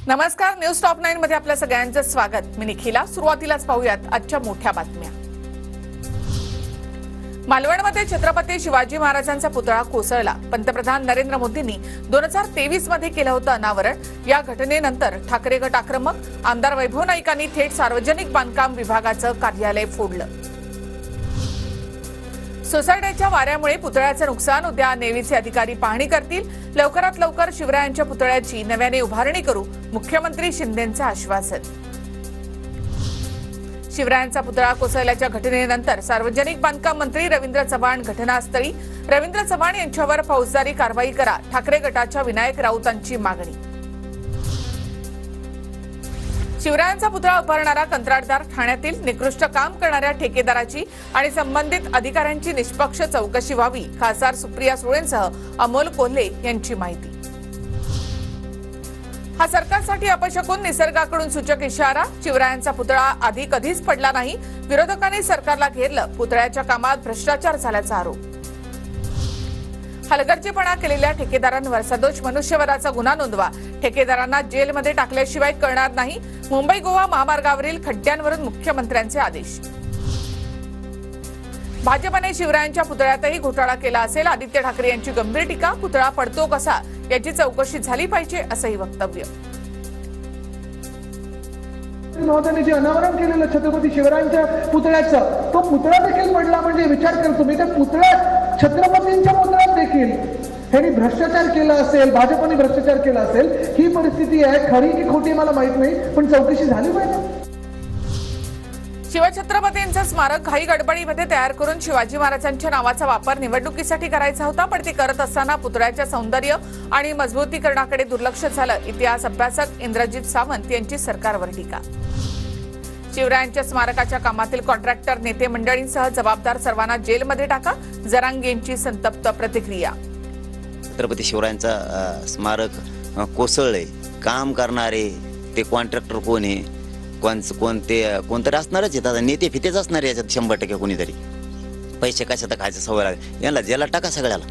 नमस्कार, news top 9 मध्ये आपल्या सगळ्यांचं स्वागत। मी निखिला। सुरुवातीलाच पाहूयात आजच्या मोठ्या बातम्या। मालवणमध्ये छत्रपती शिवाजी महाराजांचा पुतळा कोसळला। पंतप्रधान नरेंद्र मोदींनी 2023 मध्ये केलं होतं अनावरण। या घटनेनंतर ठाकरे गट आक्रमक, आमदार वैभव नाईकांनी थेट सार्वजनिक बांधकाम विभागाचं कार्यालय फोडलं। सोसायटीच्या वाऱ्यामुळे पुतळ्याचं नुकसान उद्या नेव्हीचे अधिकारी पाहणी करतील। लवकरात लवकर शिवरायांच्या पुतळ्याची नव्याने उभारणी करू, मुख्यमंत्री शिंदेंचं आश्वासन। शिवरायांचा पुतळा कोसळल्याच्या घटनेनंतर सार्वजनिक बांधकाम मंत्री रवींद्र चव्हाण घटनास्थळी। रवींद्र चव्हाण यांच्यावर फौजदारी कारवाई करा, ठाकरे गटाच्या विनायक राऊतांची मागणी। शिवरायांचा पुतळा उभारणारा कंत्राटदार ठाण्यातील निकृष्ट काम करणाऱ्या ठेकेदाराची आणि संबंधित अधिकाऱ्यांची निष्पक्ष चौकशी व्हावी, खासदार सुप्रिया सुळेंसह अमोल कोल्हे यांची माहिती। हा सरकारसाठी अपशकुन, निसर्गाकडून सूचक इशारा। शिवरायांचा पुतळा आधी कधीच पडला नाही, विरोधकांनी सरकारला घेरलं। पुतळ्याच्या कामात भ्रष्टाचार झाल्याचा आरोप। हलगर्जीपणा केलेल्या ठेकेदारांवर सदोष मनुष्यवधाचा गुन्हा नोंदवा, ठेकेदारांना जेलमध्ये टाकल्याशिवाय कळणार नाही। मुंबई गोवा महामार्गावरील खड्ड्यांवरून मुख्यमंत्र्यांचे आदेश। भाजपने शिवरायांच्या पुतळ्यातही घोटाळा केला असेल, आदित्य ठाकरे यांची गंभीर टीका। पुतळा पडतो कसा याची चौकशी झाली पाहिजे असंही वक्तव्य। नव्हत्याने जे अनावरण केलेलं छत्रपती शिवरायांच्या पुतळ्याचं, तो पुतळा देखील पडला म्हणजे विचार कर तुम्ही, त्या पुतळ्यात छत्रपतींच्या पुतळ्यात देखील ह्यांनी भ्रष्टाचार केला असेल, भाजपने भ्रष्टाचार केला असेल। ही परिस्थिती आहे, खरी की खोटी मला माहित नाही, पण चौकशी झाली पाहिजे। शिवछत्रपतींचं स्मारक घाई गडबडीमध्ये तयार करून शिवाजी महाराजांच्या नावाचा वापर निवडणुकीसाठी करायचा होता, पण ते करत असताना पुतळ्याच्या सौंदर्य आणि मजबूतीकरणाकडे दुर्लक्ष झालं। इतिहास अभ्यासक इंद्रजित सावंत यांची सरकारवर टीका। शिवरायांच्या स्मारकाच्या कामातील कॉन्ट्रॅक्टर, नेते मंडळींसह जबाबदार सर्वांना जेलमध्ये टाका, जरांगे यांची संतप्त प्रतिक्रिया। छत्रपती शिवरायांचा स्मारक कोसळले, काम करणारे ते कॉन्ट्रॅक्टर कोण आहे, कोणतरी असणारच आहेत, नेते फितेच असणार याच्यात 100% कोणीतरी। पैसे कशात खायचं सवय लागेल, यांना जेला टाका सगळ्याला।